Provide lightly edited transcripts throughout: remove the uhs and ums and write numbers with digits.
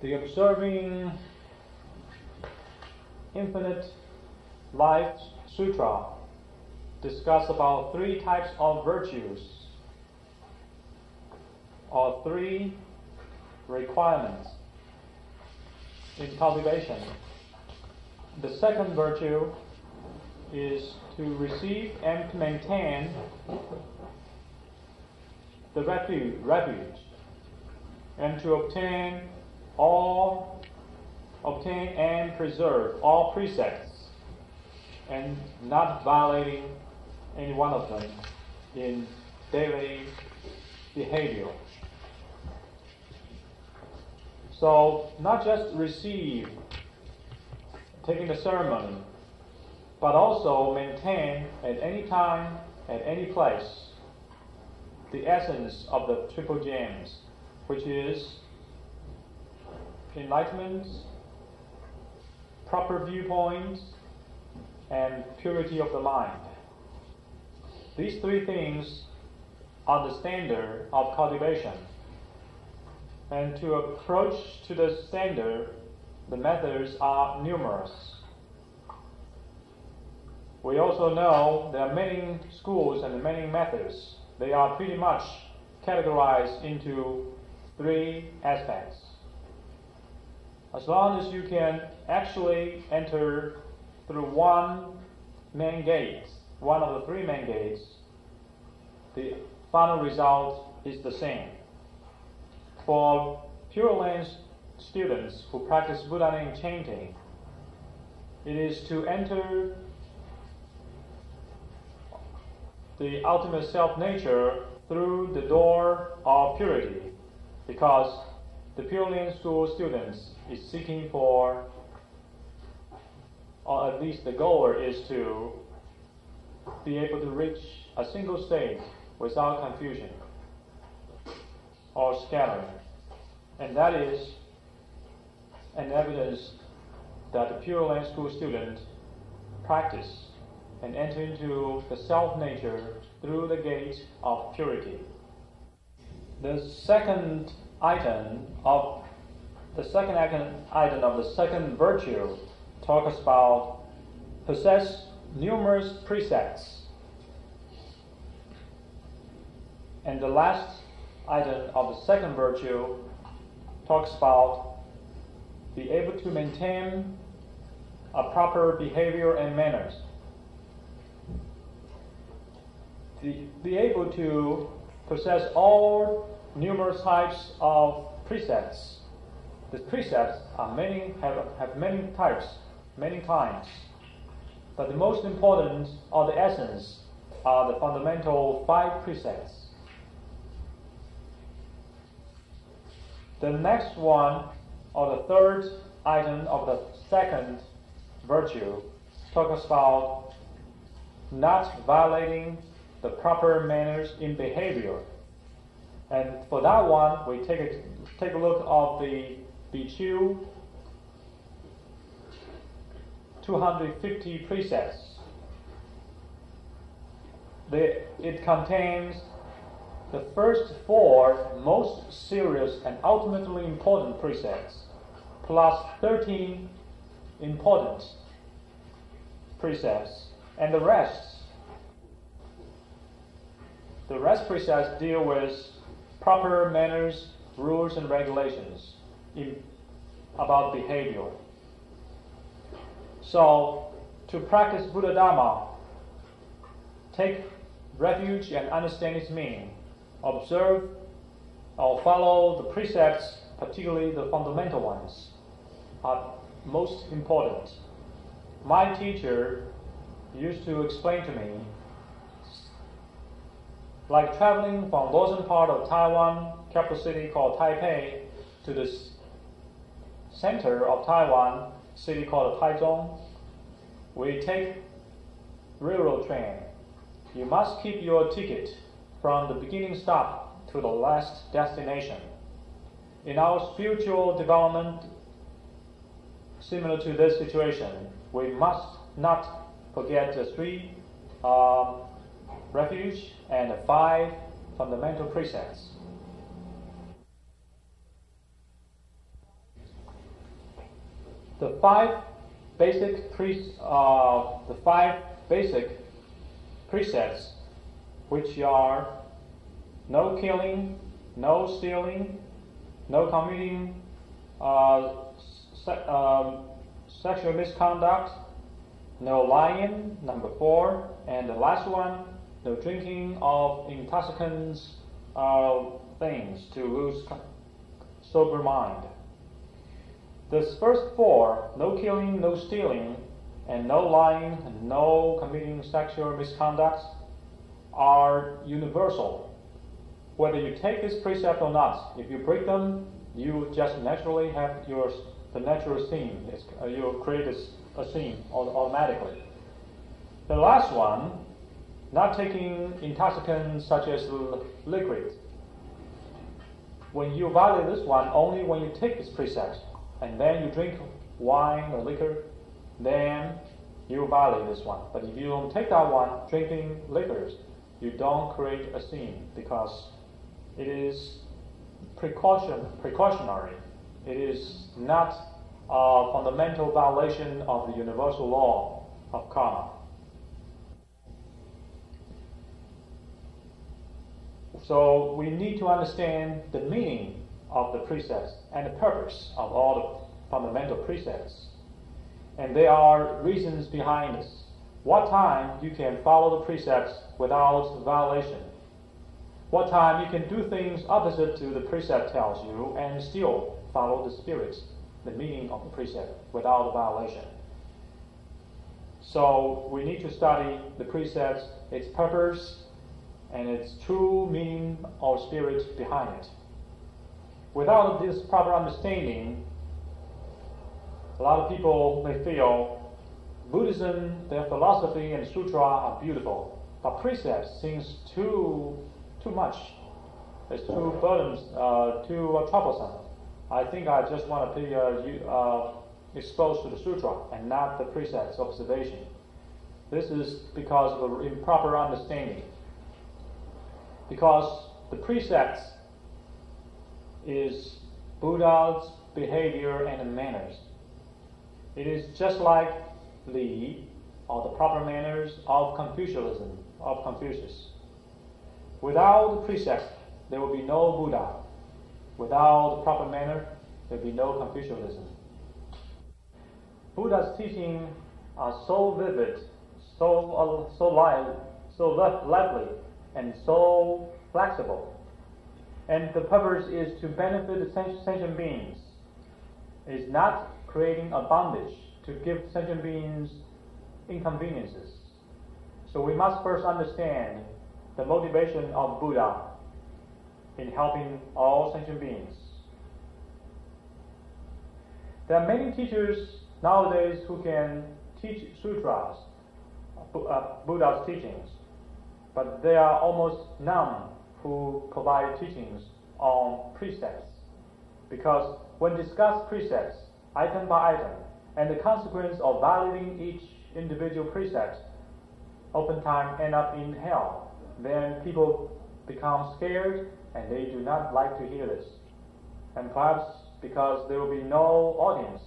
The Observing Infinite Life Sutra discuss about 3 types of virtues, or 3 requirements in cultivation. The second virtue is to receive and to maintain the refuge, and to obtain and preserve all precepts, and not violating any one of them in daily behavior. So, not just receive, taking the ceremony, but also maintain at any time, at any place, the essence of the triple gems, which is enlightenment, proper viewpoint, and purity of the mind. These 3 things are the standard of cultivation. And to approach to the standard, the methods are numerous. We also know there are many schools and many methods. They are pretty much categorized into 3 aspects. As long as you can actually enter through one main gate, one of the 3 main gates, the final result is the same. For Pure Land students who practice Buddha name chanting, it is to enter the ultimate self-nature through the door of purity, because the Pure Land school students is seeking for, or at least the goal is to be able to reach a single state without confusion or scattering. And that is an evidence that the Pure Land school student practice and enter into the self-nature through the gate of purity. The second item of the second virtue talks about possess numerous precepts. And the last item of the second virtue talks about be able to maintain a proper behavior and manners. Be able to possess all numerous types of precepts. The precepts are have many types, many kinds. But the most important, or the essence, are the fundamental 5 precepts. The next one, or the third item of the second virtue, talks about not violating the proper manners in behavior. And for that one, we take a look of the Bhikkhu 250 precepts. It contains the first 4 most serious and ultimately important precepts, plus 13 important precepts, and the rest precepts deal with proper manners, rules, and regulations about behavior. So, to practice Buddha Dharma, take refuge and understand its meaning. Observe or follow the precepts, particularly the fundamental ones, are most important. My teacher used to explain to me, like traveling from northern part of Taiwan, capital city called Taipei, to the center of Taiwan, city called Taichung, we take railroad train. You must keep your ticket from the beginning stop to the last destination. In our spiritual development, similar to this situation, we must not forget the 3 refuge and the 5 fundamental precepts. The five basic precepts, which are no killing, no stealing, no committing sexual misconduct, no lying, number 4, and the last one, no drinking of intoxicants things to lose sober mind. The first 4, no killing, no stealing, and no lying, and no committing sexual misconduct, are universal. Whether you take this precept or not, if you break them, you just naturally have the natural sin. You create a sin automatically. The last one, not taking intoxicants such as liquid. When you violate this one, only when you take this precept, and then you drink wine or liquor, then you violate this one. But if you don't take that one, drinking liquors, you don't create a sin because it is precautionary. It is not a fundamental violation of the universal law of karma. So we need to understand the meaning of the precepts and the purpose of all the fundamental precepts. And there are reasons behind this. What time you can follow the precepts without violation? What time you can do things opposite to the precept tells you and still follow the spirit, the meaning of the precept without a violation? So we need to study the precepts, its purpose, and its true meaning or spirit behind it. Without this proper understanding, a lot of people may feel Buddhism, their philosophy and sutra are beautiful, but precepts seems too much. It's too burdensome, too troublesome. I think I just want to be exposed to the sutra and not the precepts observation. This is because of improper understanding. Because the precepts is Buddha's behavior and manners. It is just like Li, or the proper manners of Confucius. Without the precepts, there will be no Buddha. Without the proper manner, there will be no Confucianism. Buddha's teachings are so vivid, so lively, and so flexible. And the purpose is to benefit the sentient beings. It is not creating a bondage to give sentient beings inconveniences. So we must first understand the motivation of Buddha in helping all sentient beings. There are many teachers nowadays who can teach sutras, Buddha's teachings, but there are almost none who provide teachings on precepts. Because when discussed precepts, item by item, and the consequence of violating each individual precept, oftentimes end up in hell, then people become scared and they do not like to hear this. And perhaps because there will be no audience,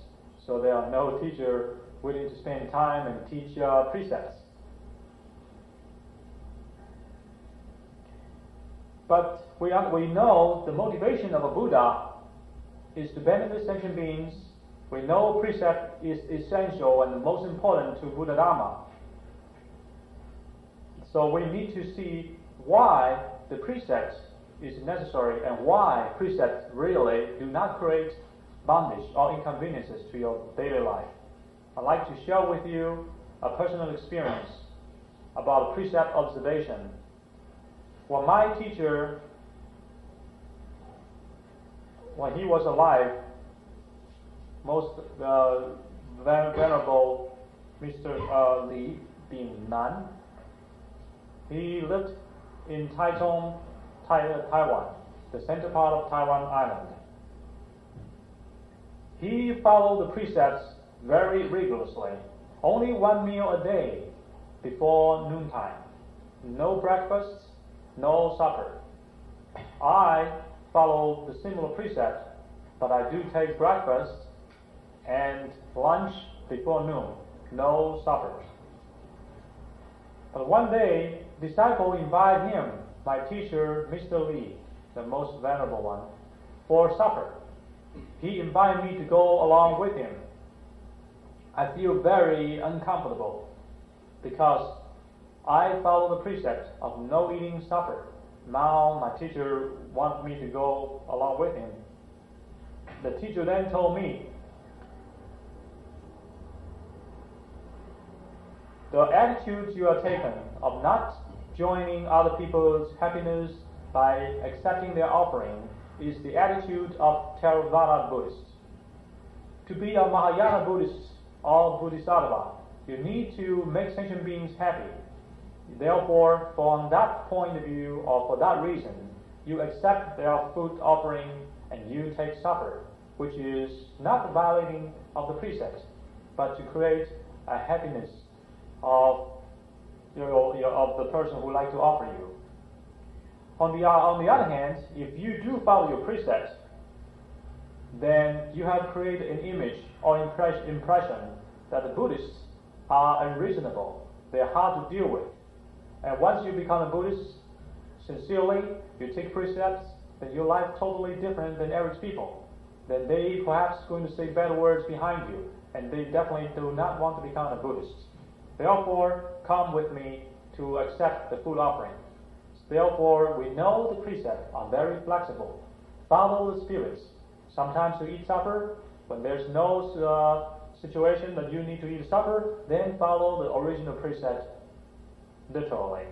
so there are no teacher willing to spend time and teach precepts. But we know the motivation of a Buddha is to benefit sentient beings. We know precept is essential and most important to Buddha Dharma. So we need to see why the precept is necessary and why precepts really do not create bondage or inconveniences to your daily life. I'd like to share with you a personal experience about precept observation. When my teacher, when he was alive, most venerable Mr. Li, being none, he lived in Taichung, Taiwan, the center part of Taiwan Island. He followed the precepts very rigorously. Only one meal a day before noontime. No breakfast, no supper. I follow the similar precept, but I do take breakfast and lunch before noon, no supper. But one day, disciple invited him, my teacher, Mr. Lee, the most venerable one, for supper. He invited me to go along with him. I feel very uncomfortable because I follow the precept of no eating supper. Now my teacher wants me to go along with him. The teacher then told me, the attitude you are taken of not joining other people's happiness by accepting their offering is the attitude of Theravada Buddhists. To be a Mahayana Buddhist or Bodhisattva, you need to make sentient beings happy. Therefore, from that point of view or for that reason, you accept their food offering and you take supper, which is not violating of the precepts, but to create a happiness of of the person who would like to offer you. On the other hand, if you do follow your precepts, then you have created an image or impression that the Buddhists are unreasonable. They are hard to deal with. And once you become a Buddhist, sincerely, you take precepts, then your life totally different than average people. Then they perhaps going to say bad words behind you, and they definitely do not want to become a Buddhist. Therefore, come with me to accept the food offering. Therefore, we know the precepts are very flexible. Follow the spirits. Sometimes you eat supper. When there's no situation that you need to eat supper, then follow the original precept literally.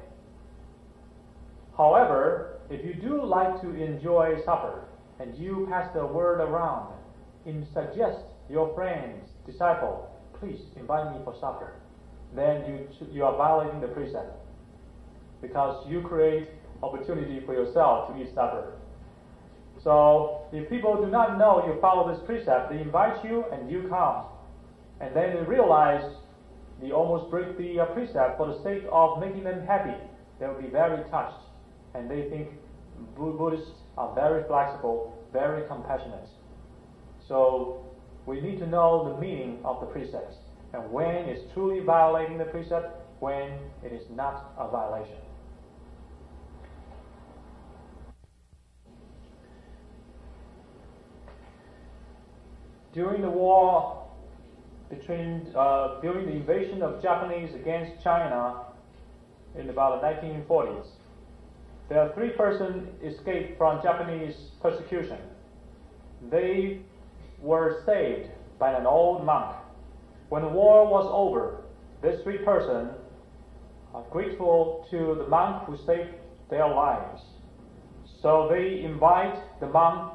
However, if you do like to enjoy supper and you pass the word around and suggest your friends, disciple, please invite me for supper, then you are violating the precept because you create opportunity for yourself to eat supper. So if people do not know you follow this precept, they invite you and you come, and then they realize you almost break the precept for the sake of making them happy. They will be very touched, and they think Buddhists are very flexible, very compassionate. So we need to know the meaning of the precepts, and when it's truly violating the precept, when it is not a violation. During the war during the invasion of Japanese against China in about the 1940s, there are 3 persons escaped from Japanese persecution. They were saved by an old monk. When the war was over, these 3 persons are grateful to the monk who saved their lives. So they invite the monk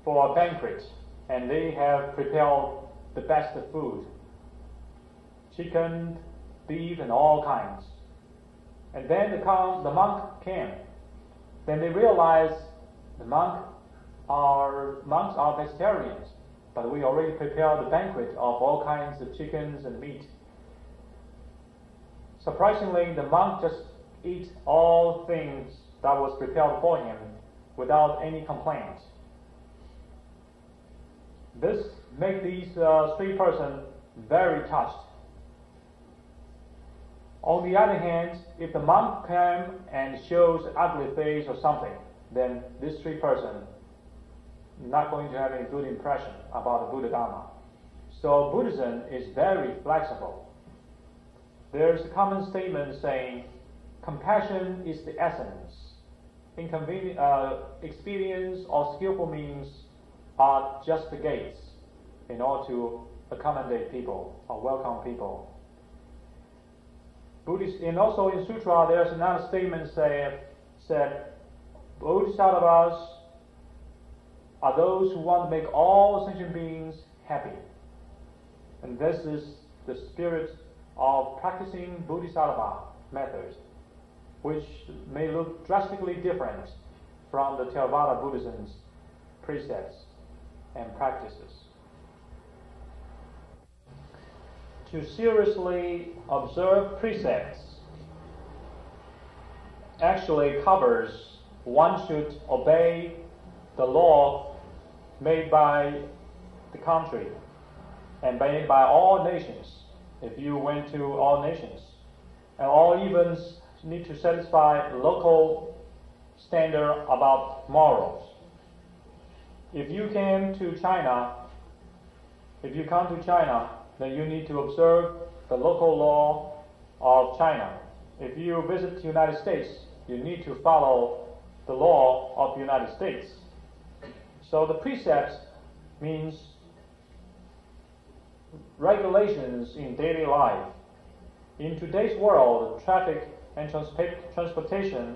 for a banquet, and they have prepared the best of food, chicken, beef, and all kinds. And then the monk came. Then they realized monks are vegetarians, but we already prepared the banquet of all kinds of chickens and meat. Surprisingly, the monk just ate all things that was prepared for him without any complaint. This made these 3 persons very touched. On the other hand, if the monk came and shows an ugly face or something, then these 3 persons not going to have a good impression about the Buddha Dharma. So Buddhism is very flexible. There's a common statement saying, compassion is the essence. Experience or skillful means are just the gates in order to accommodate people or welcome people. And also in Sutra, there's another statement said, Bodhisattvas are those who want to make all sentient beings happy. And this is the spirit of practicing Bodhisattva methods, which may look drastically different from the Theravada Buddhism's precepts and practices. To seriously observe precepts actually covers one should obey the law made by the country and by all nations. If you went to all nations, and all events need to satisfy local standard about morals. If you come to China, then you need to observe the local law of China. If you visit the United States, you need to follow the law of the United States. So the precepts means regulations in daily life. In today's world, traffic and transportation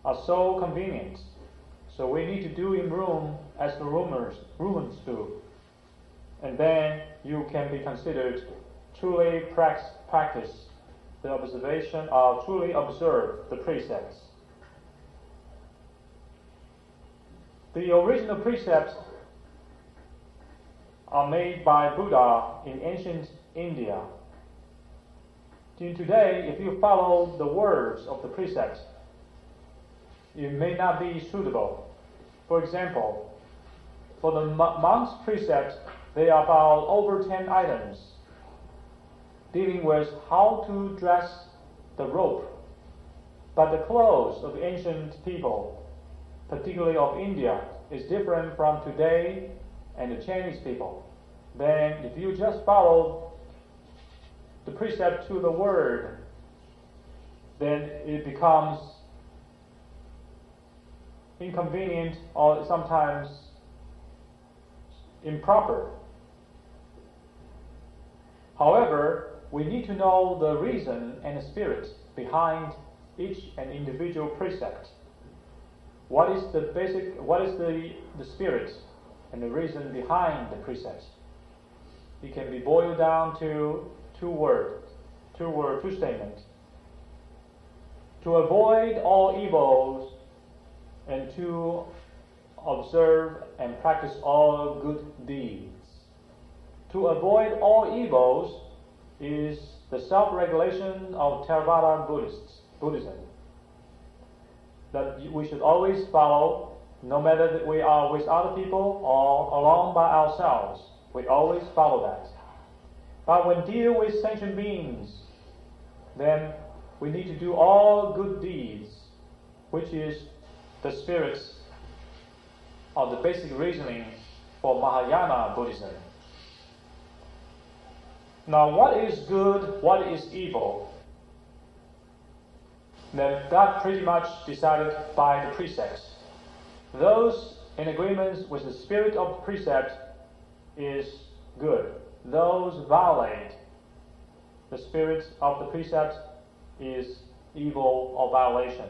are so convenient. So we need to do in room as the Romans do. And then you can be considered truly practice the observation of truly observe the precepts. The original precepts are made by Buddha in ancient India. Today, if you follow the words of the precepts, it may not be suitable. For example, for the monk's precepts, they are about over 10 items, dealing with how to dress the robe. But the clothes of ancient people, particularly of India, is different from today and the Chinese people. Then if you just follow the precept to the word, then it becomes inconvenient or sometimes improper. However, we need to know the reason and the spirit behind each and individual precept. What is the spirit and the reason behind the precepts? It can be boiled down to two statements. To avoid all evils and to observe and practice all good deeds. To avoid all evils is the self-regulation of Theravada Buddhism. That we should always follow, no matter that we are with other people or alone by ourselves. We always follow that. But when dealing with sentient beings, then we need to do all good deeds, which is the spirit of the basic reasoning for Mahayana Buddhism. Now, what is good, what is evil? Then that pretty much decided by the precepts. Those in agreement with the spirit of the precept is good. Those violate the spirit of the precept is evil or violation.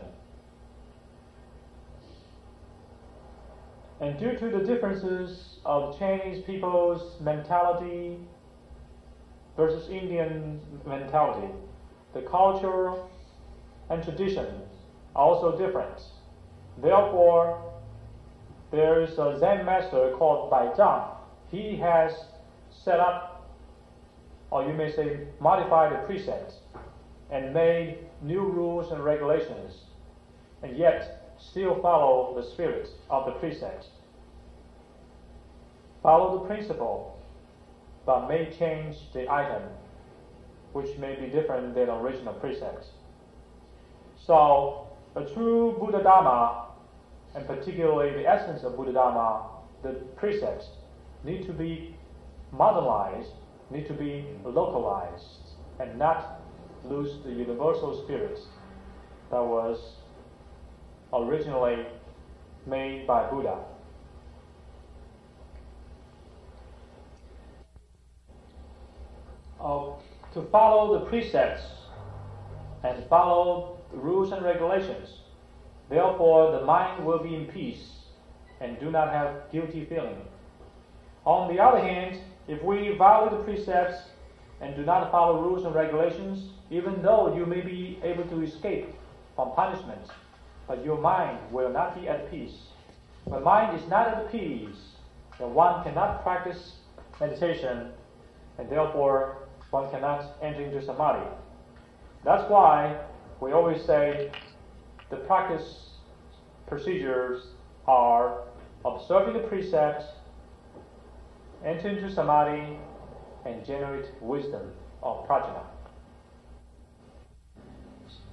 And due to the differences of Chinese people's mentality versus Indian mentality, the culture and tradition are also different. Therefore, there is a Zen master called Bai Zhang. He has set up, or you may say modified the precepts and made new rules and regulations, and yet still follow the spirit of the precepts. Follow the principle, but may change the item, which may be different than the original precepts. So, a true Buddha Dharma, and particularly the essence of Buddha Dharma, the precepts, need to be modernized, need to be localized, and not lose the universal spirit that was originally made by Buddha. To follow the precepts and follow the rules and regulations, therefore the mind will be in peace and do not have guilty feeling. On the other hand, if we violate the precepts and do not follow rules and regulations, even though you may be able to escape from punishment, but your mind will not be at peace. When mind is not at peace, then one cannot practice meditation, and therefore one cannot enter into samadhi. That's why we always say the practice procedures are observing the precepts, enter into samadhi, and generate wisdom of prajna.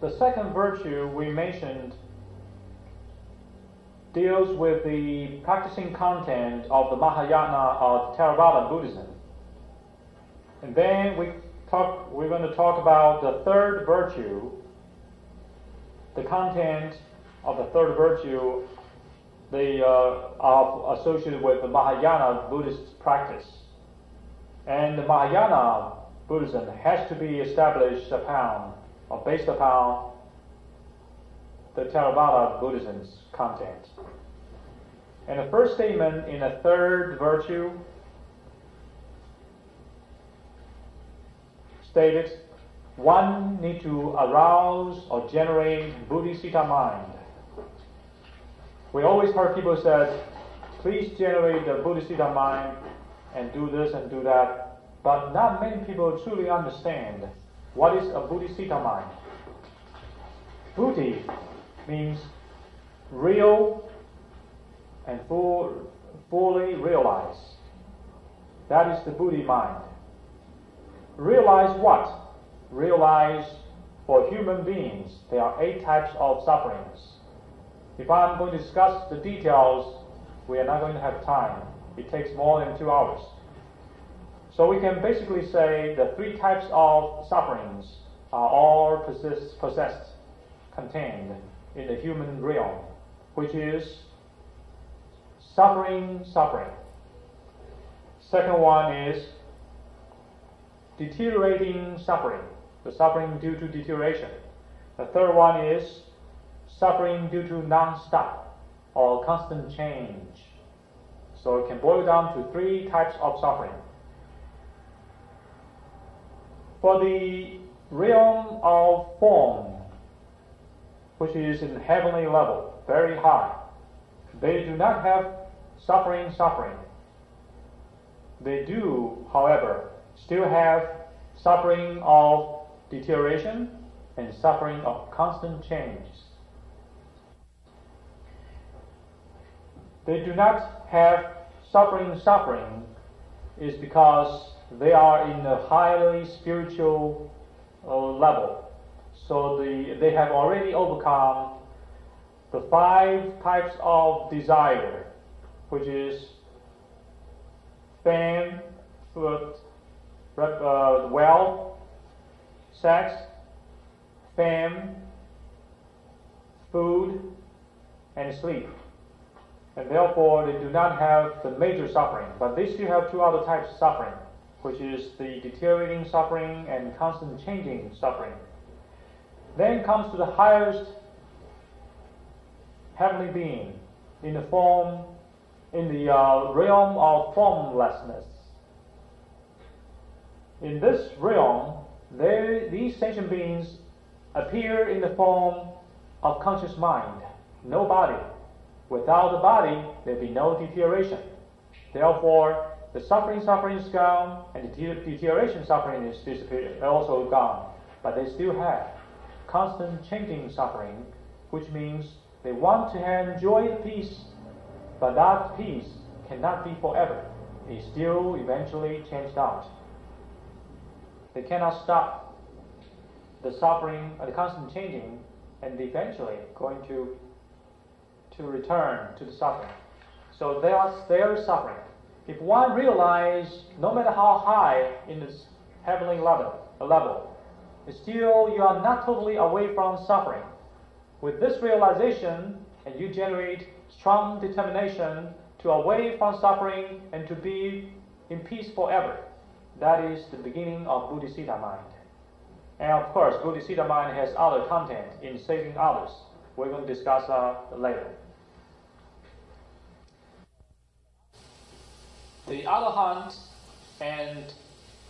The second virtue we mentioned deals with the practicing content of the Mahayana or Theravada Buddhism. And then we're going to talk about the third virtue, the content of the third virtue are associated with the Mahayana Buddhist practice. And the Mahayana Buddhism has to be established upon or based upon the Theravada Buddhism's content. And the first statement in the third virtue stated, one need to arouse or generate Bodhisattva mind. We always heard people say, please generate the Bodhisattva mind and do this and do that. But not many people truly understand what is a Bodhisattva mind. Buddhi means real and fully realize. That is the Buddhi mind. Realize what? Realize for human beings there are 8 types of sufferings. If I'm going to discuss the details, we are not going to have time. It takes more than 2 hours. So we can basically say the 3 types of sufferings are all possessed, contained in the human realm, which is suffering. Second one is deteriorating suffering, the suffering due to deterioration. The third one is suffering due to non-stop or constant change. So it can boil down to 3 types of suffering. For the realm of form, which is in heavenly level, very high, they do not have suffering. They do, however, still have suffering of deterioration and suffering of constant change. They do not have suffering is because they are in a highly spiritual level. So they have already overcome the 5 types of desire, which is fame, wealth, sex, fame, food, and sleep. And therefore they do not have the major suffering, but they still have 2 other types of suffering, which is the deteriorating suffering and constant changing suffering. Then comes to the highest heavenly being in the realm of formlessness. In this realm, these sentient beings appear in the form of conscious mind, no body. Without the body, there'd be no deterioration. Therefore, the suffering is gone, and the deterioration suffering is disappeared, also gone. But they still have constant changing suffering, which means they want to enjoy the peace, but that peace cannot be forever. It still eventually changed out. They cannot stop the suffering or the constant changing, and eventually going to return to the suffering. So they are suffering. If one realizes, no matter how high in this heavenly level, still you are not totally away from suffering. With this realization, and you generate strong determination to away from suffering and to be in peace forever. That is the beginning of Bodhisattva mind. And of course, Bodhisattva mind has other content in saving others. We're going to discuss later. The Arahant and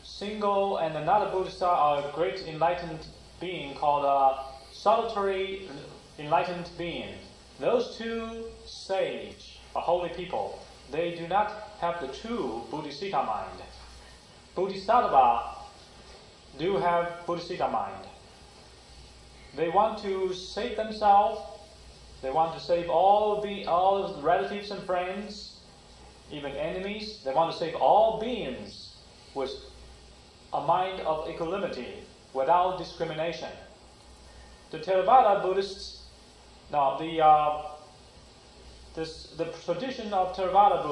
single and another Bodhisattva are a great enlightened being called a solitary enlightened being. Those 2 sage or holy people, they do not have the true Bodhisattva mind. Bodhisattva do have Bodhisattva mind. They want to save themselves. They want to save all the relatives and friends, even enemies. They want to save all beings with a mind of equanimity without discrimination. The Theravada Buddhists, now the tradition of Theravada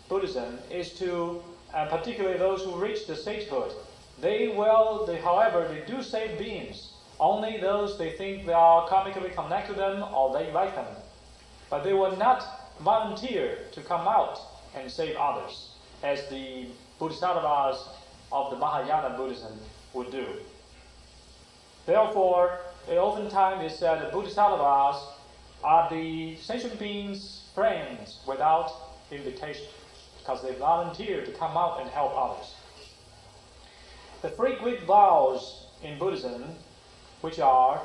Buddhism is to, and particularly those who reach the sagehood, however, they do save beings, only those they think they are karmically connected to them or they like them. But they will not volunteer to come out and save others, as the Bodhisattvas of the Mahayana Buddhism would do. Therefore, oftentimes it's said the Bodhisattvas are the sentient beings' friends without invitation, because they volunteer to come out and help others. The three great vows in Buddhism, which are,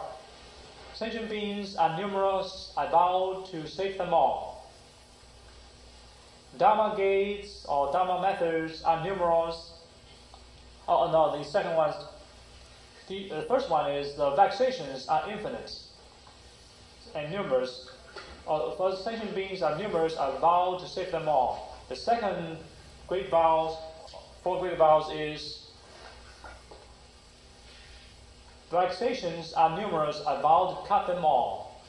sentient beings are numerous, I vow to save them all. Dharma gates or Dharma methods are numerous. Oh no, the second one, the first one is the vexations are infinite and numerous. For sentient beings are numerous, I vow to save them all. The second great vows, four great vows is vexations are numerous, I vow to cut them all.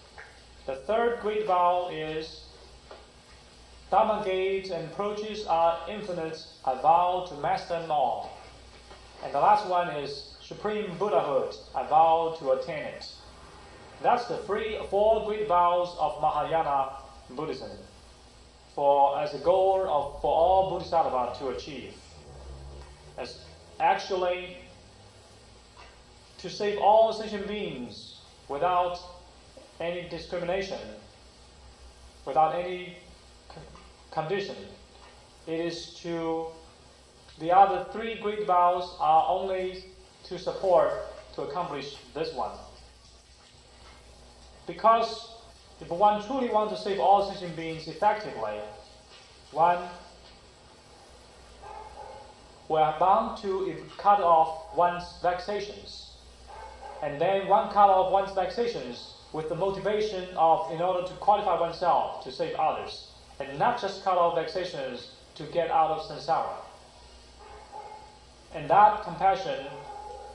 The third great vow is Dharma gates and approaches are infinite, I vow to master them all. And the last one is supreme Buddhahood, I vow to attain it. That's the four great vows of Mahayana Buddhism as a goal for all Bodhisattvas to achieve. As actually to save all sentient beings without any discrimination, without any condition. It is the other three great vows are only to accomplish this one. Because if one truly wants to save all sentient beings effectively, one are bound to cut off one's vexations. And then one cut off one's vexations with the motivation in order to qualify oneself to save others. And not just cut off vexations to get out of samsara. And that compassion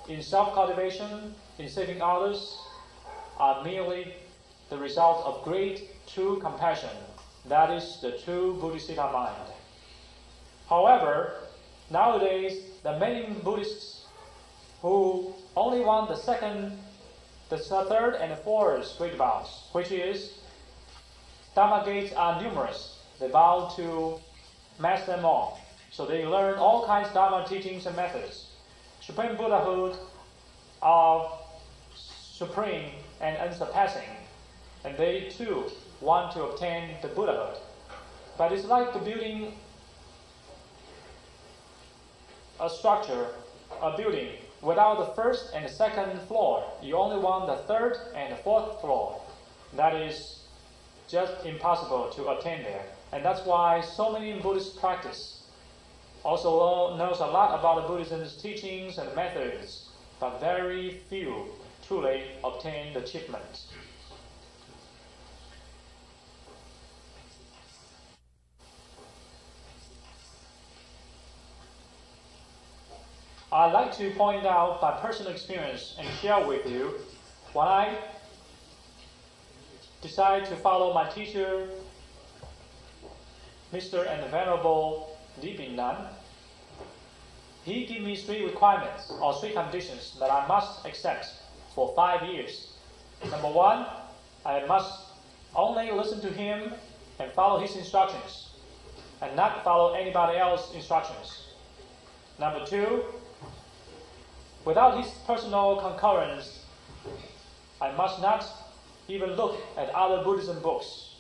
in self-cultivation, in saving others, are merely the result of great true compassion. That is the true Bodhisattva mind. However, nowadays, there are many Buddhists who only want the second, the third, and the fourth great vows, which is Dharma gates are numerous. They vow to master them all. So they learn all kinds of Dharma teachings and methods. Supreme Buddhahood are supreme and unsurpassing. And they too want to obtain the Buddhahood. But it's like building a structure, a building, without the first and the second floor. You only want the third and the fourth floor. That is just impossible to attain there. And that's why so many Buddhist practice also knows a lot about the Buddhism's teachings and methods, but very few truly obtain the achievement. I'd like to point out my personal experience and share with you when I decided to follow my teacher, Mr. and Venerable Dipin Nan. He gave me three requirements or three conditions that I must accept for 5 years. Number one, I must only listen to him and follow his instructions and not follow anybody else's instructions. Number two, without his personal concurrence, I must not even look at other Buddhism books.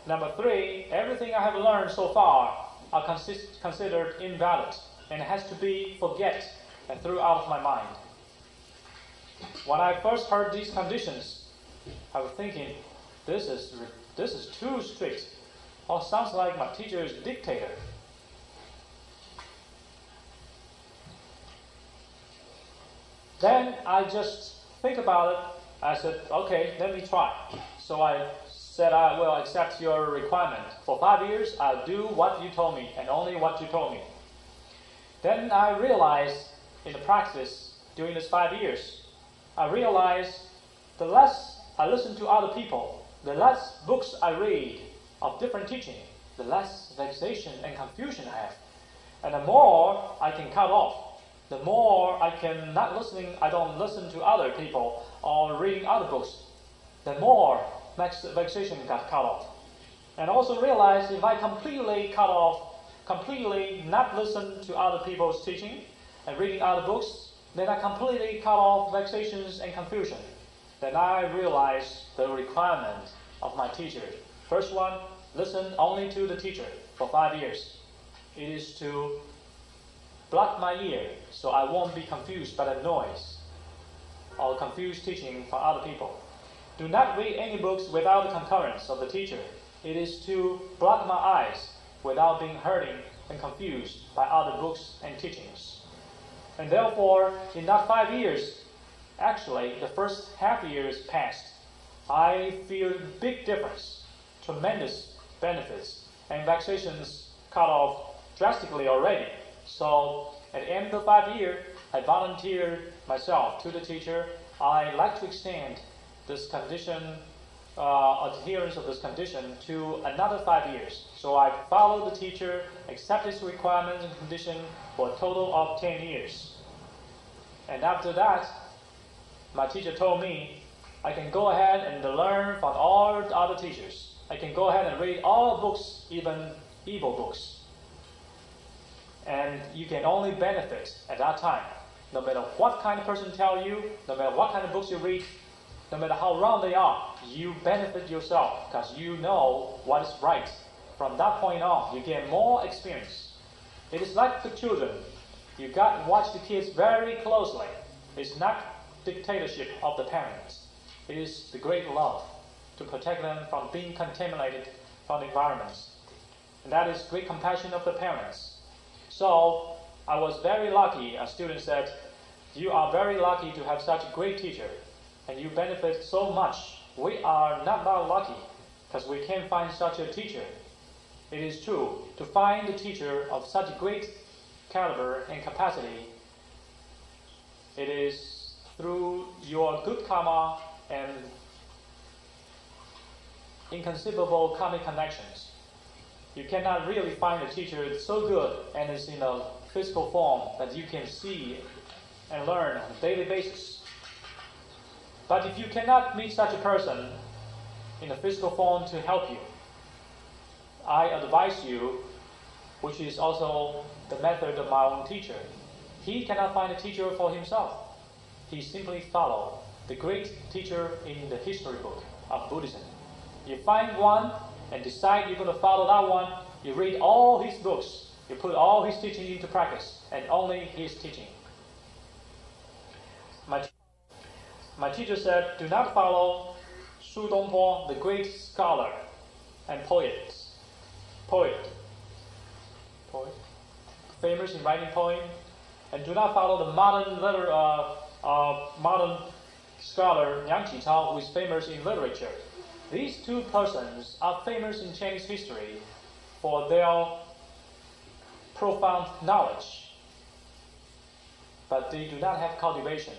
Number three, everything I have learned so far are considered invalid and has to be forget and threw out of my mind. When I first heard these conditions, I was thinking, this is too strict. Or sounds like my teacher is a dictator. Then I just think about it. I said, okay, let me try. So I said, I will accept your requirement. For 5 years, I'll do what you told me and only what you told me. Then I realized in the practice during these 5 years, I realized the less I listen to other people, the less books I read of different teaching, the less vexation and confusion I have. And the more I can cut off, the more I don't listen to other people or reading other books, the more vexation got cut off. And also realize if I completely cut off, completely not listen to other people's teaching and reading other books, then I completely cut off vexations and confusion. Then I realize the requirement of my teacher. First one, listen only to the teacher for 5 years. It is to block my ear so I won't be confused by the noise or confused teaching from other people. Do not read any books without the concurrence of the teacher. It is to block my eyes without being hurting and confused by other books and teachings. And therefore, in that 5 years, actually the first half year is past, I feel big difference, tremendous benefits, and vexations cut off drastically already. So at the end of the 5 years, I volunteered myself to the teacher. I like to extend this condition, adherence of this condition to another 5 years. So I followed the teacher, accept his requirements and condition for a total of 10 years. And after that, my teacher told me I can go ahead and learn from all the other teachers. I can go ahead and read all books, even evil books. And you can only benefit at that time. No matter what kind of person tell you, no matter what kind of books you read, no matter how wrong they are, you benefit yourself because you know what is right. From that point on, you get more experience. It is like the children. You got to watch the kids very closely. It's not dictatorship of the parents. It is the great love to protect them from being contaminated from the environments. And that is great compassion of the parents. So I was very lucky. A student said, you are very lucky to have such a great teacher and you benefit so much. We are not that lucky because we can't find such a teacher. It is true, to find a teacher of such great caliber and capacity, it is through your good karma and inconceivable karmic connections. You cannot really find a teacher that's so good and is in a physical form that you can see and learn on a daily basis. But if you cannot meet such a person in a physical form to help you, I advise you, which is also the method of my own teacher. He cannot find a teacher for himself. He simply follows the great teacher in the history book of Buddhism. You find one and decide you're going to follow that one. You read all his books. You put all his teaching into practice and only his teaching. My teacher said, do not follow Shu Dongpo, the great scholar and poet, famous in writing poem, and do not follow the modern scholar Yang Qichao, who is famous in literature. These two persons are famous in Chinese history for their profound knowledge, but they do not have cultivation.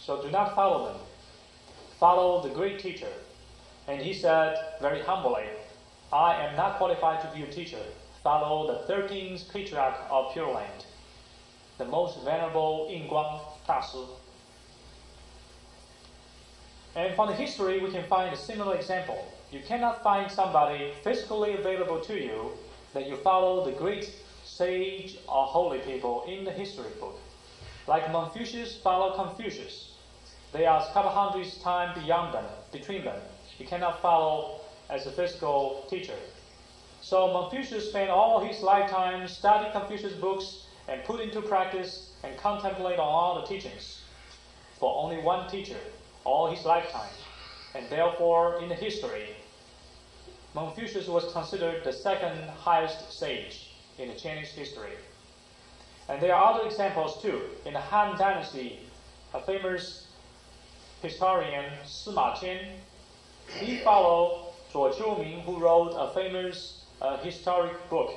So do not follow them. Follow the great teacher. And he said very humbly, I am not qualified to be a teacher. Follow the 13th patriarch of Pure Land, the most venerable Yingguang Dashi. And from the history, we can find a similar example. You cannot find somebody physically available to you that you follow the great sage or holy people in the history book. Like Confucius follow Confucius. They are a couple hundred times between them. You cannot follow as a physical teacher. So Confucius spent all his lifetime studying Confucius books and put into practice and contemplate on all the teachings for only one teacher all his lifetime. And therefore, in the history, Confucius was considered the second highest sage in the Chinese history. And there are other examples too. In the Han Dynasty, a famous historian, Sima Qian, he followed Zhuo Qiuming, who wrote a famous historic book.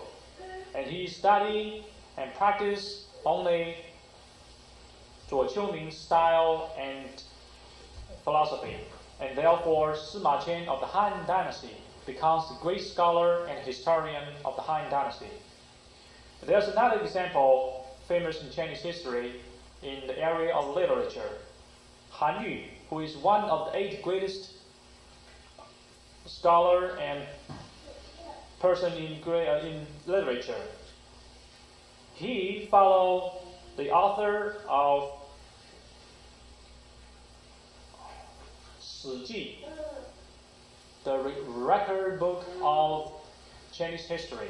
And he studied and practiced only Zhuo Qiuming's style and philosophy, and therefore Sima Qian of the Han Dynasty becomes the great scholar and historian of the Han Dynasty. There's another example famous in Chinese history in the area of literature. Han Yu, who is one of the 8 greatest scholar and person in literature, he followed the author of Shi Ji, the record book of Chinese history,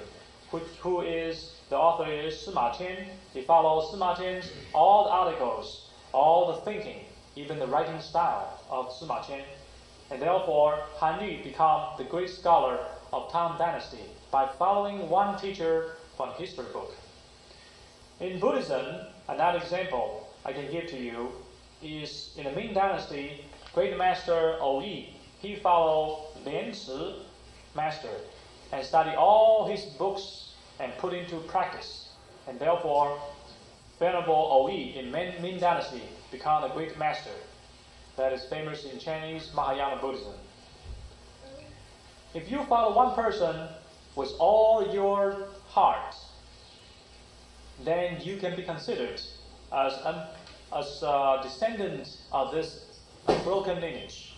who is the author is Sima Qian. He follows Sima Qian's all the articles, all the thinking, even the writing style of Sima Qian, and therefore Han Yu became the great scholar of Tang Dynasty by following one teacher from history book. In Buddhism, another example I can give to you is in the Ming Dynasty, great master Yi. He followed Lian Ci master and studied all his books and put into practice, and therefore Venerable Yi in Ming Dynasty became a great master that is famous in Chinese Mahayana Buddhism. If you follow one person with all your heart, then you can be considered as a descendant of this broken lineage,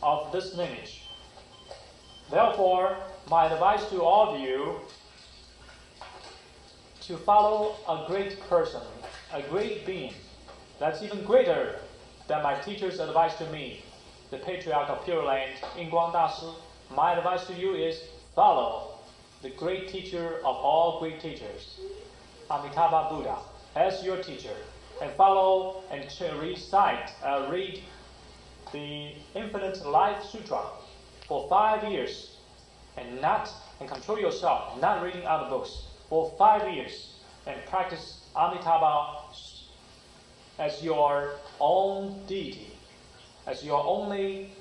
of this lineage. Therefore, my advice to all of you to follow a great person, a great being that's even greater than my teacher's advice to me, the Patriarch of Pure Land, Yingguang Dashi. My advice to you is follow the great teacher of all great teachers, Amitabha Buddha, as your teacher, and follow and read the Infinite Life Sutra for 5 years, and control yourself, not reading other books for 5 years, and practice Amitabha as your own deity, as your only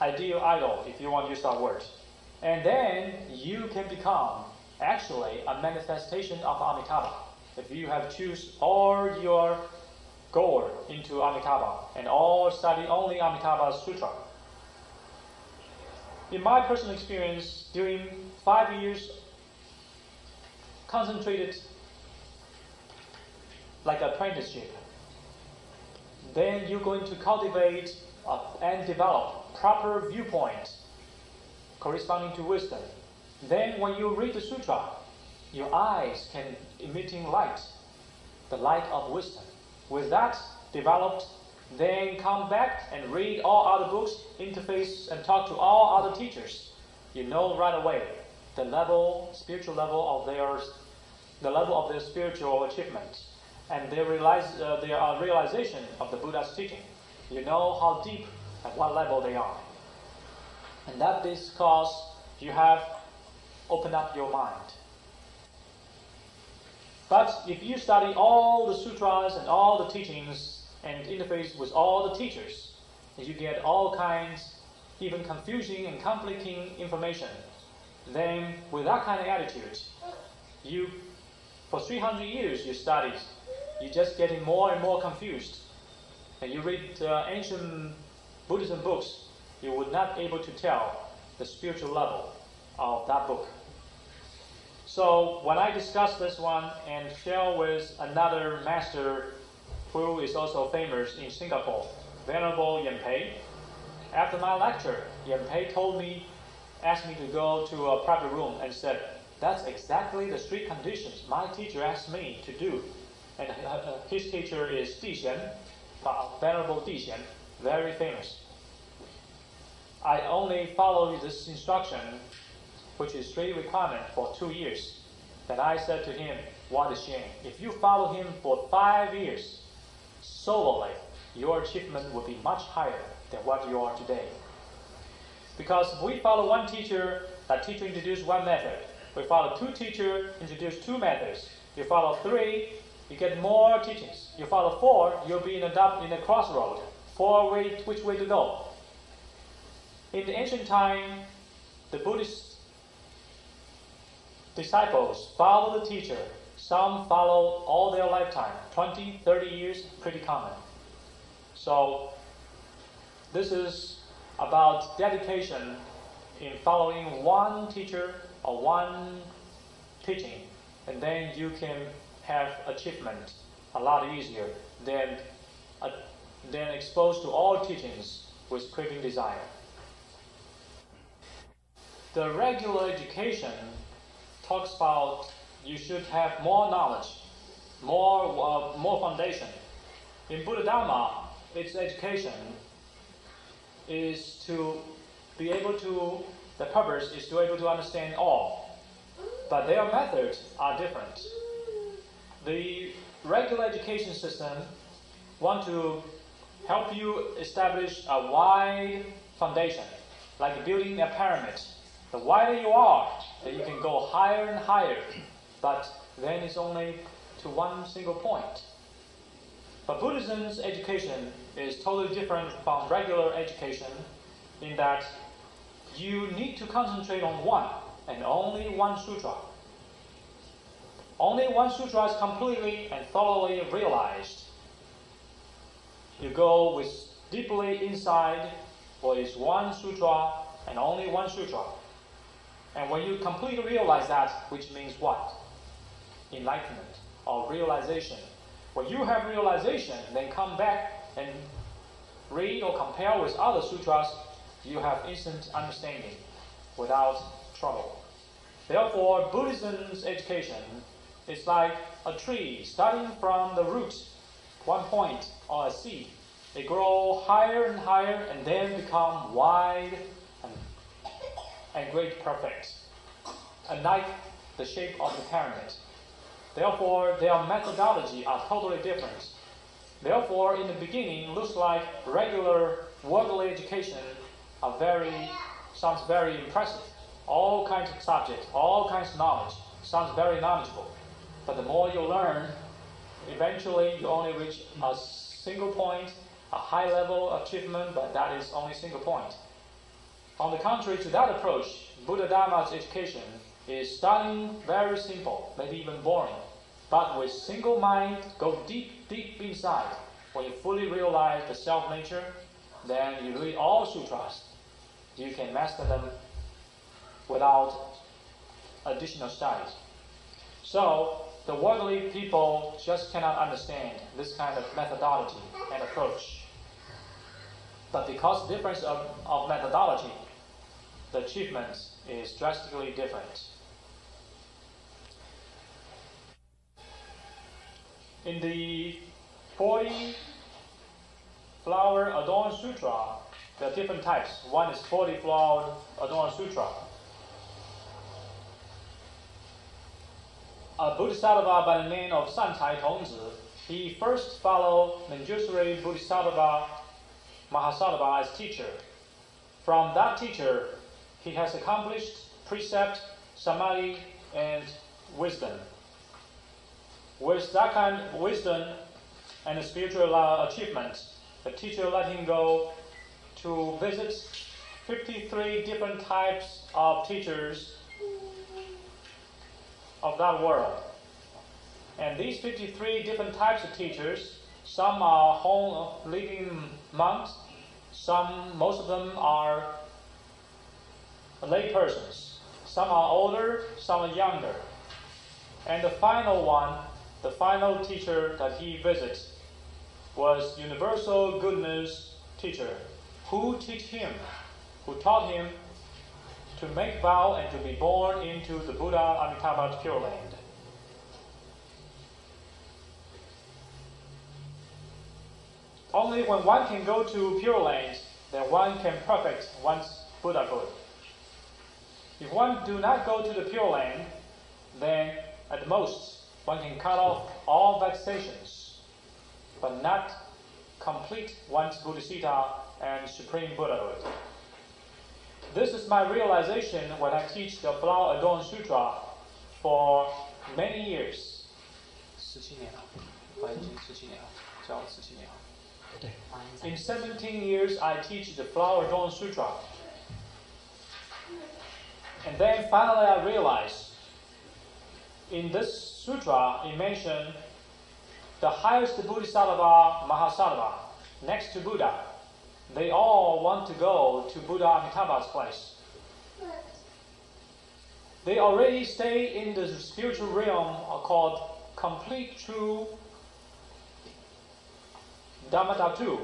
ideal idol, if you want to use that word. And then you can become actually a manifestation of Amitabha. If you have choose all your goal into Amitabha and all study only Amitabha Sutra. In my personal experience, during 5 years, concentrated like apprenticeship, then you're going to cultivate and develop proper viewpoint corresponding to wisdom. Then when you read the sutra, your eyes can emitting light, the light of wisdom. With that developed, then come back and read all other books, interface and talk to all other teachers. You know right away the level, spiritual level of theirs, the level of their spiritual achievement, and their realization of the Buddha's teaching. You know how deep, at what level they are. And that is because you have opened up your mind. But if you study all the sutras and all the teachings and interface with all the teachers, you get all kinds, even confusing and conflicting information, then with that kind of attitude, you, for 300 years you studied, you're just getting more and more confused. And you read ancient Buddhism books, you would not be able to tell the spiritual level of that book. So when I discuss this one and share with another master who is also famous in Singapore, Venerable Yen Pei, after my lecture, Yen Pei asked me to go to a private room and said, that's exactly the strict conditions my teacher asked me to do. And his teacher is Di Xian, Venerable Di Xian, very famous. I only follow this instruction, which is strict requirement, for 2 years. Then I said to him, what a shame. If you follow him for 5 years, solely, your achievement will be much higher than what you are today. Because if we follow one teacher, that teacher introduced one method. We follow 2 teachers, introduce 2 methods. You follow 3, you get more teachings. You follow 4, you'll be in a crossroad. 4 which way to go? In the ancient time, the Buddhist disciples follow the teacher Some follow all their lifetime, 20, 30 years, pretty common. So this is about dedication in following one teacher or one teaching, and then you can have achievement a lot easier than exposed to all teachings with craving desire. The regular education talks about you should have more knowledge, more foundation. In Buddha Dharma, its education is to be able to, the purpose is to be able to understand all. But their methods are different. The regular education system want to help you establish a wide foundation, like building a pyramid. The wider you are, then you can go higher and higher, but then it's only to one single point. But Buddhism's education is totally different from regular education in that you need to concentrate on one and only one sutra. Only one sutra is completely and thoroughly realized. You go with deeply inside what is one sutra and only one sutra. And when you completely realize that, which means what? Enlightenment or realization. When you have realization, then come back and read or compare with other sutras, you have instant understanding without trouble. Therefore, Buddhism's education is like a tree starting from the root, one point or a seed. It grows higher and higher and then become wide and great perfect, unlike the shape of the pyramid. Therefore, their methodology are totally different. Therefore, in the beginning, looks like regular worldly education sounds very impressive. All kinds of subjects, all kinds of knowledge, sounds very knowledgeable. But the more you learn, eventually you only reach a single point, a high level achievement, but that is only a single point. On the contrary to that approach, Buddha Dharma's education is starting very simple, maybe even boring, but with single mind, go deep, deep inside. When you fully realize the self-nature, then you read all sutras. You can master them without additional studies. So, the worldly people just cannot understand this kind of methodology and approach. But because of the difference of methodology, the achievement is drastically different. In the 40 flower adorned sutra, there are different types. One is 40 flower adorned sutra. A Bodhisattva by the name of Santai Tongzi, he first followed Manjusri Bodhisattva Mahasattva as teacher. From that teacher, he has accomplished precept, samadhi, and wisdom. With that kind of wisdom and spiritual achievement, the teacher let him go to visit 53 different types of teachers of that world. And these 53 different types of teachers, some are home living monks, most of them are lay persons. Some are older, some are younger. And the final teacher that he visits was universal goodness teacher, who taught him to make vow and to be born into the Buddha Amitabha's Pure Land. Only when one can go to Pure Land, then one can perfect one's Buddhahood. If one do not go to the Pure Land, then at most one can cut off all vexations, but not complete one's Bodhisattva and Supreme Buddhahood. This is my realization when I teach the Flower Adorned Sutra for many years. 17年了，我已经17年了，教了17年了。In 17 years, I teach the Flower Adorned Sutra. And then finally I realized in this sutra, it mentioned the highest Bodhisattva, Mahasattva, next to Buddha. They all want to go to Buddha Amitabha's place. They already stay in the spiritual realm called complete true Dhammadhatu.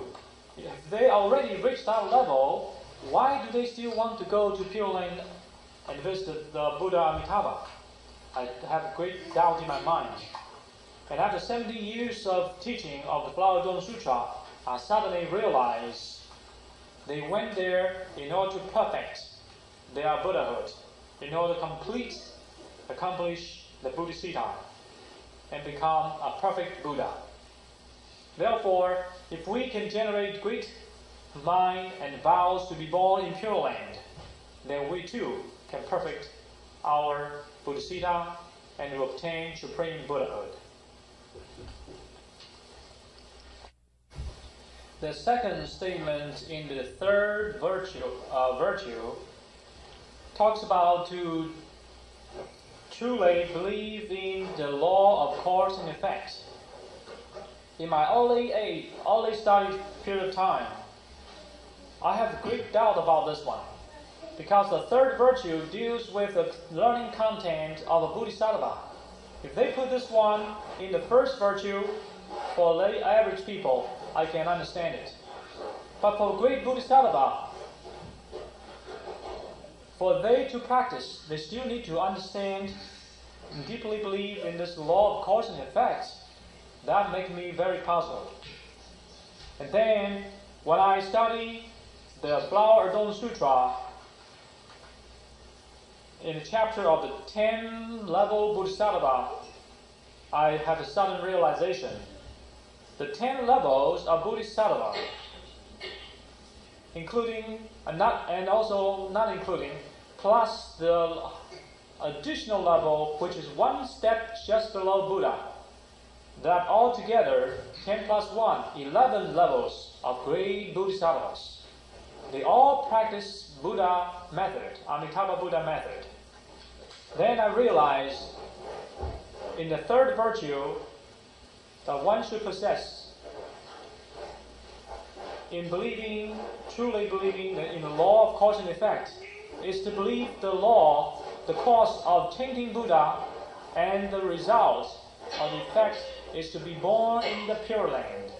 If they already reached that level, why do they still want to go to Pure Land and visit the Buddha Amitabha? I have a great doubt in my mind. And after 70 years of teaching of the Flower Dome Sutra, I suddenly realized they went there in order to perfect their Buddhahood, in order to accomplish the Bodhisattva, and become a perfect Buddha. Therefore, if we can generate great mind and vows to be born in Pure Land, then we too can perfect our Bodhisattva and will obtain supreme Buddhahood. The second statement in the third virtue talks about to truly believe in the law of cause and effect. In my early study period of time, I have great doubt about this one, because the third virtue deals with the learning content of a Bodhisattva. If they put this one in the first virtue, for lay average people, I can understand it. But for great Bodhisattva, for they to practice, they still need to understand and deeply believe in this law of cause and effect. That makes me very puzzled. And then, when I study the Flower Dome Sutra, in the chapter of the 10-level Bodhisattva, I have a sudden realization. The 10 levels of Bodhisattva, including, and also not including, plus the additional level, which is one step just below Buddha, that altogether, 10 plus 1, 11 levels of great Bodhisattvas. They all practice Buddha method, Amitabha Buddha method. Then I realized in the third virtue that one should possess in believing, truly believing in the law of cause and effect, is to believe the law, the cause of chanting Buddha, and the result of the effect is to be born in the Pure Land,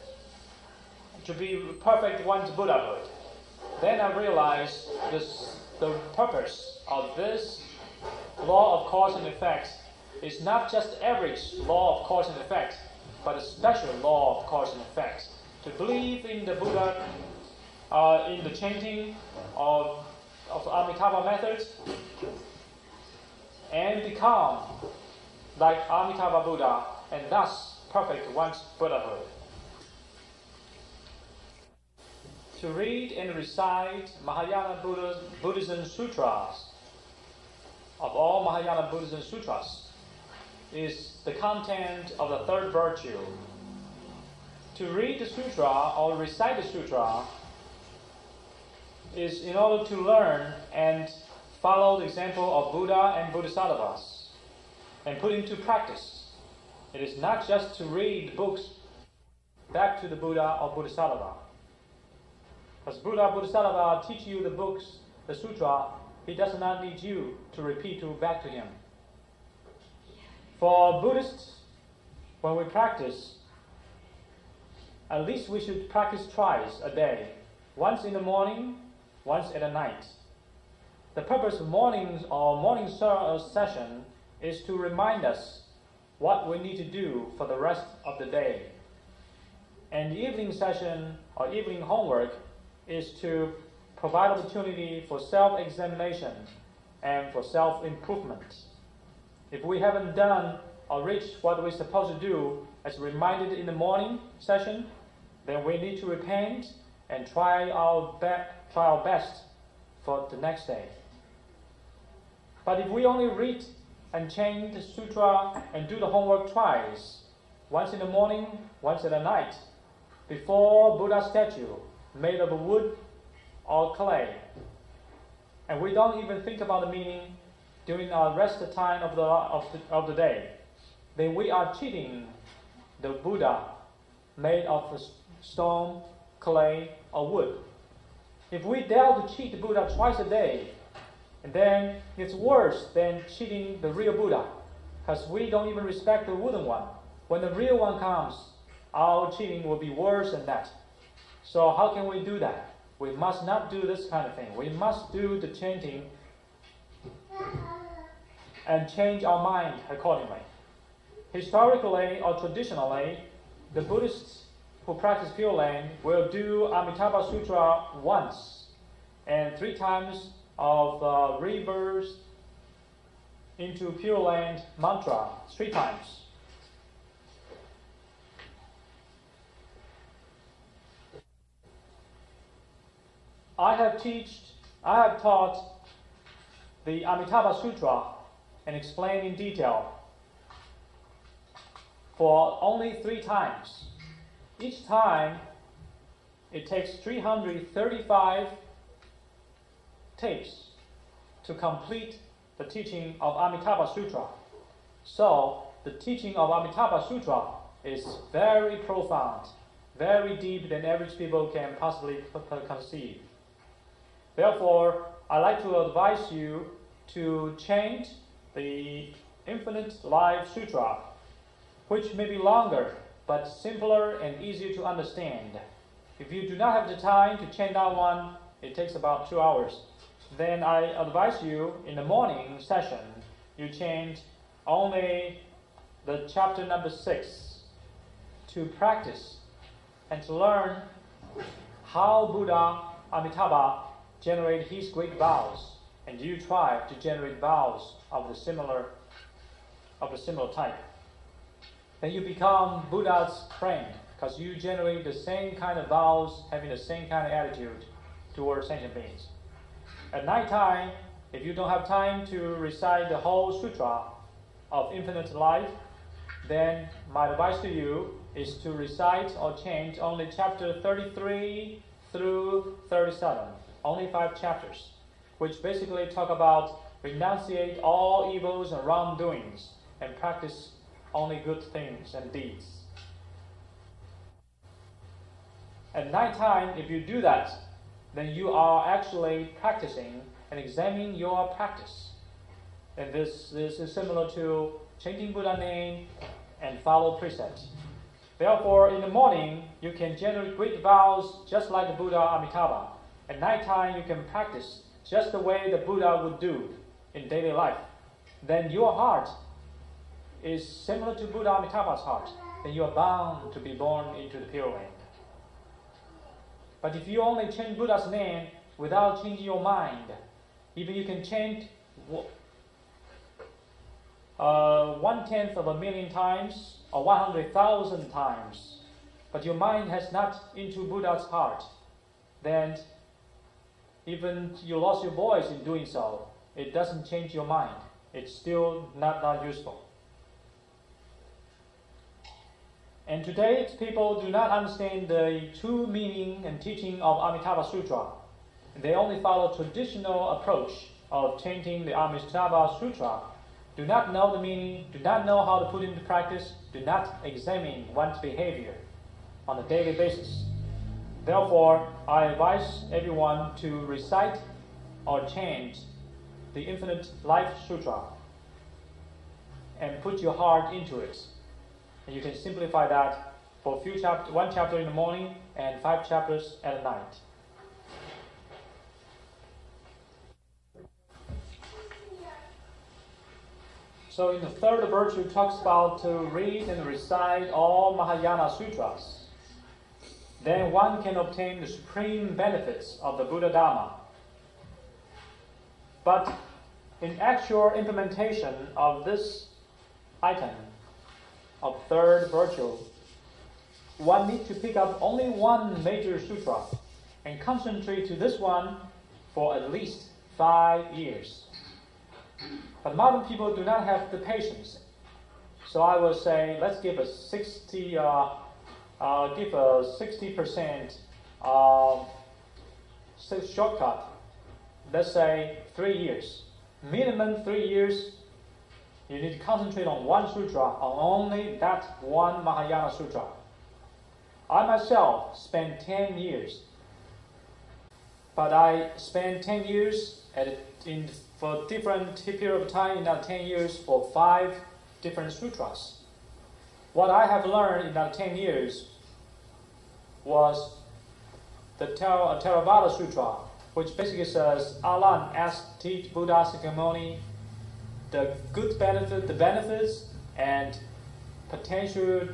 to be perfect one's Buddhahood. Then I realized the purpose of this law of cause and effect is not just average law of cause and effect, but a special law of cause and effect. To believe in the Buddha, in the chanting of Amitabha methods, and become like Amitabha Buddha, and thus perfect one's Buddhahood. To read and recite Mahayana Buddhism sutras, of all Mahayana Buddhism sutras, is the content of the third virtue. To read the sutra or recite the sutra is in order to learn and follow the example of Buddha and Bodhisattvas and put into practice. It is not just to read books back to the Buddha or Bodhisattva. As Buddha Bodhisattva teach you the books, the sutra, he does not need you to repeat it back to him. For Buddhists, when we practice, at least we should practice twice a day, once in the morning, once at night. The purpose of morning session is to remind us what we need to do for the rest of the day. And the evening session or evening homework is to provide opportunity for self-examination and for self-improvement. If we haven't done or reached what we're supposed to do as reminded in the morning session, then we need to repent and try our best for the next day. But if we only read and chant the sutra and do the homework twice, once in the morning, once at night, before Buddha's statue made of wood or clay, and we don't even think about the meaning, during our rest time of the day, then we are cheating the Buddha made of stone, clay, or wood. If we dare to cheat the Buddha twice a day, and then it's worse than cheating the real Buddha, because we don't even respect the wooden one. When the real one comes, our cheating will be worse than that. So how can we do that? We must not do this kind of thing. We must do the chanting and change our mind accordingly. Historically or traditionally, the Buddhists who practice Pure Land will do Amitabha Sutra once and 3 times of rebirth into Pure Land mantra 3 times. I have taught the Amitabha Sutra and explained in detail for only 3 times. Each time it takes 335 tapes to complete the teaching of Amitabha Sutra. So the teaching of Amitabha Sutra is very profound, very deep than average people can possibly conceive. Therefore, I'd like to advise you to chant the Infinite Life Sutra, which may be longer, but simpler and easier to understand. If you do not have the time to chant that one, it takes about 2 hours. Then I advise you, in the morning session, you chant only the chapter number 6 to practice and to learn how Buddha Amitabha generate his great vows, and you try to generate vows of the similar type. Then you become Buddha's friend, because you generate the same kind of vows, having the same kind of attitude towards sentient beings. At night time, if you don't have time to recite the whole sutra of infinite life, then my advice to you is to recite or chant only chapter 33 through 37, only 5 chapters, which basically talk about renunciate all evils and wrongdoings and practice only good things and deeds. At night time, if you do that, then you are actually practicing and examining your practice. And this is similar to chanting Buddha name and follow precepts. Therefore, in the morning, you can generate great vows just like the Buddha Amitabha. At night time, you can practice just the way the Buddha would do in daily life. Then your heart is similar to Buddha Amitabha's heart. Then you are bound to be born into the Pure Land. But if you only chant Buddha's name without changing your mind, even you can chant 1/10 of a million times or 100,000 times, but your mind has not into Buddha's heart, then even you lost your voice in doing so, it doesn't change your mind. It's still not useful. And today, people do not understand the true meaning and teaching of Amitabha Sutra. They only follow traditional approach of chanting the Amitabha Sutra, do not know the meaning, do not know how to put into practice, do not examine one's behavior on a daily basis. Therefore, I advise everyone to recite or chant the Infinite Life Sutra and put your heart into it. And you can simplify that for one chapter in the morning and 5 chapters at night. So in the third virtue, it talks about to read and recite all Mahayana sutras. Then one can obtain the supreme benefits of the Buddha Dharma. But in actual implementation of this item of third virtue, one needs to pick up only one major sutra and concentrate to this one for at least 5 years. But modern people do not have the patience. So I will say, let's give a 60% shortcut. Let's say 3 years. minimum 3 years, you need to concentrate on one sutra, on only that one Mahayana sutra. I myself spent 10 years, but I spent 10 years for different period of time in that 10 years for 5 different sutras. What I have learned in that 10 years was the Theravada Sutra, which basically says, Alan asked teach Buddha Sakyamuni the good benefit, the benefits and potential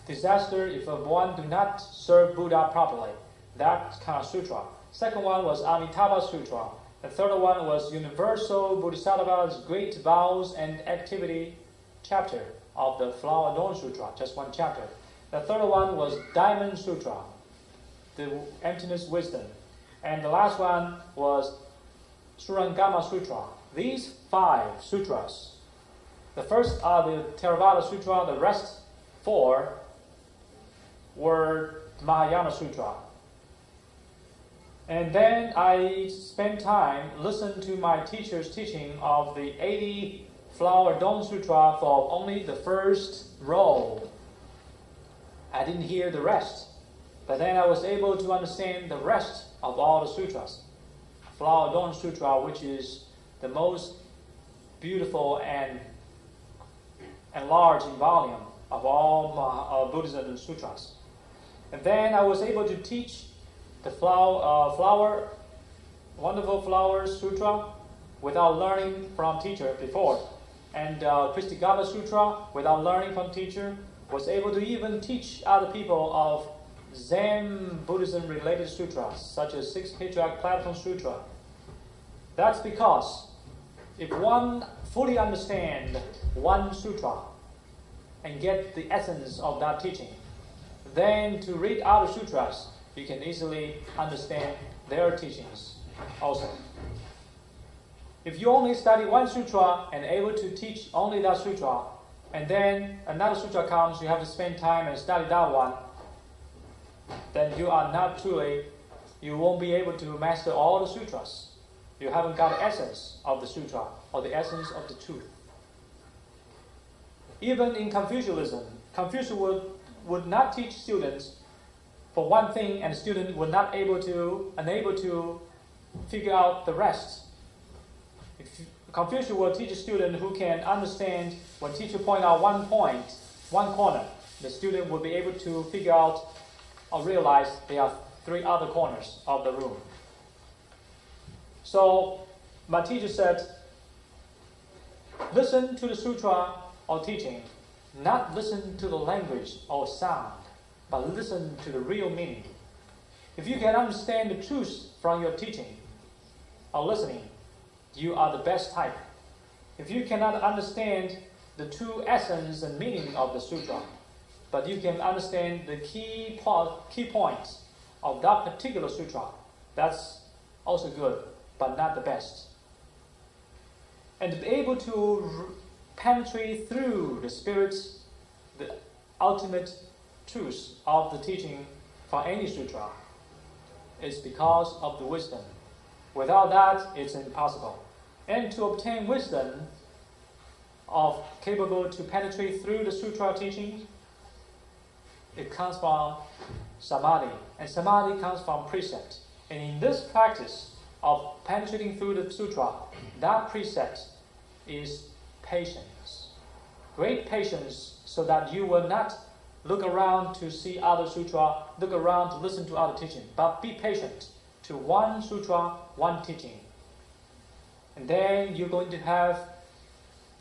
disaster if one do not serve Buddha properly. That kind of sutra. Second one was Amitabha Sutra. The third one was Universal Bodhisattva's Great Vows and Activity chapter of the Flower Adorned Sutra, just one chapter. The third one was Diamond Sutra, the Emptiness Wisdom. And the last one was Surangama Sutra. These 5 sutras, the first are the Theravada Sutra, the rest 4 were Mahayana Sutra. And then I spent time listening to my teacher's teaching of the 80 Flower Dome Sutra for only the first row. I didn't hear the rest, but then I was able to understand the rest of all the sutras. Flower Dome Sutra, which is the most beautiful and large in volume of all Buddhism sutras. And then I was able to teach the Wonderful Flowers Sutra without learning from teacher before. And Kristigama Sutra without learning from teacher. Was able to even teach other people of Zen Buddhism related sutras, such as Six Patriarch Platform Sutra. That's because if one fully understands one sutra and get the essence of that teaching, then to read other sutras, you can easily understand their teachings also. If you only study one sutra and able to teach only that sutra, and then another sutra comes, you have to spend time and study that one, then you won't be able to master all the sutras. You haven't got the essence of the sutra or the essence of the truth. Even in Confucianism, Confucius would not teach students for one thing, and the student would not unable to figure out the rest. Confucius will teach a student who can understand when teacher point out one corner, the student will be able to figure out or realize there are 3 other corners of the room. So my teacher said, listen to the sutra or teaching, not listen to the language or sound, but listen to the real meaning. If you can understand the truth from your teaching or listening, you are the best type. If you cannot understand the true essence and meaning of the sutra, but you can understand the key points of that particular sutra, that's also good, but not the best. And to be able to penetrate through the spirits, the ultimate truth of the teaching for any sutra, is because of the wisdom. Without that, it's impossible. And to obtain wisdom of capable to penetrate through the sutra teaching, it comes from samadhi. And samadhi comes from precept. And in this practice of penetrating through the sutra, that precept is patience. Great patience, so that you will not look around to see other sutra, look around to listen to other teaching, but be patient to one sutra, one teaching. And then you're going to have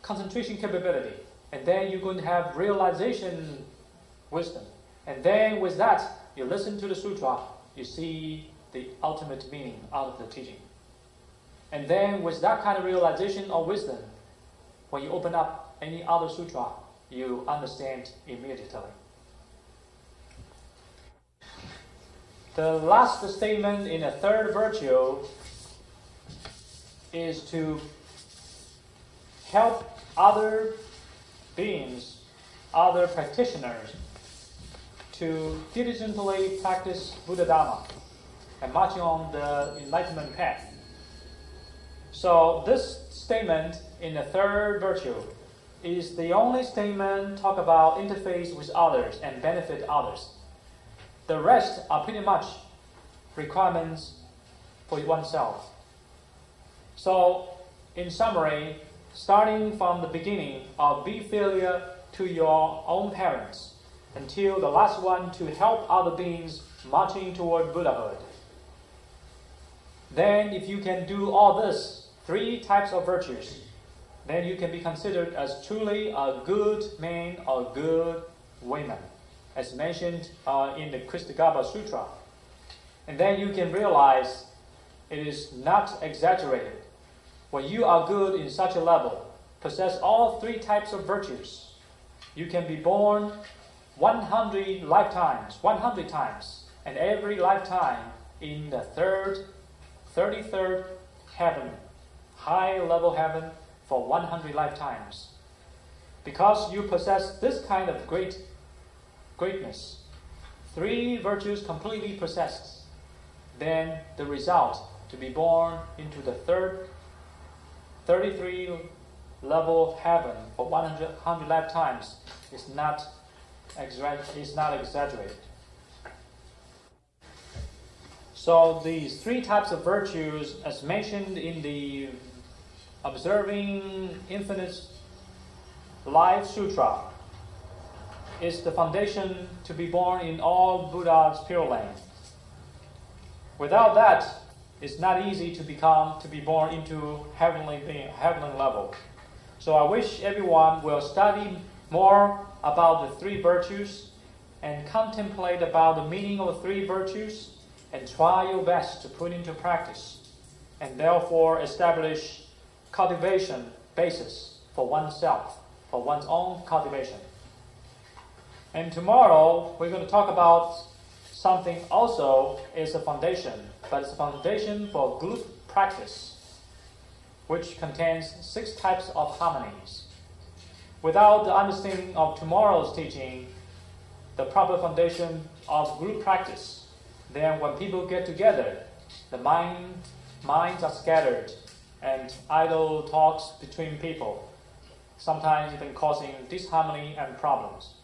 concentration capability. And then you're going to have realization wisdom. And then with that, you listen to the sutra, you see the ultimate meaning out of the teaching. And then with that kind of realization or wisdom, when you open up any other sutra, you understand immediately. The last statement in the third virtue is to help other beings, other practitioners, to diligently practice Buddha Dharma and marching on the enlightenment path. So this statement in the third virtue is the only statement talk about interface with others and benefit others. The rest are pretty much requirements for oneself. So, in summary, starting from the beginning of be filial to your own parents until the last one to help other beings marching toward Buddhahood. Then if you can do all this, 3 types of virtues, then you can be considered as truly a good man or good woman, as mentioned in the Krishtagarbha Sutra. And then you can realize it is not exaggerated. When you are good in such a level, possess all 3 types of virtues, you can be born 100 lifetimes, 100 times, and every lifetime in the 33rd heaven, high level heaven for 100 lifetimes. Because you possess this kind of greatness, 3 virtues completely possessed, then the result to be born into the 33 level heaven for 100 lifetimes is not exaggerated. So these 3 types of virtues, as mentioned in the Observing Infinite Life Sutra, is the foundation to be born in all Buddha's Pure Land. Without that, it's not easy to be born into heavenly level. So I wish everyone will study more about the 3 virtues and contemplate about the meaning of the 3 virtues and try your best to put into practice and therefore establish cultivation basis for oneself, for one's own cultivation. And tomorrow we're going to talk about something also is a foundation, but it's a foundation for group practice, which contains 6 types of harmonies. Without the understanding of tomorrow's teaching, the proper foundation of group practice, then when people get together, the minds are scattered and idle talks between people, sometimes even causing disharmony and problems.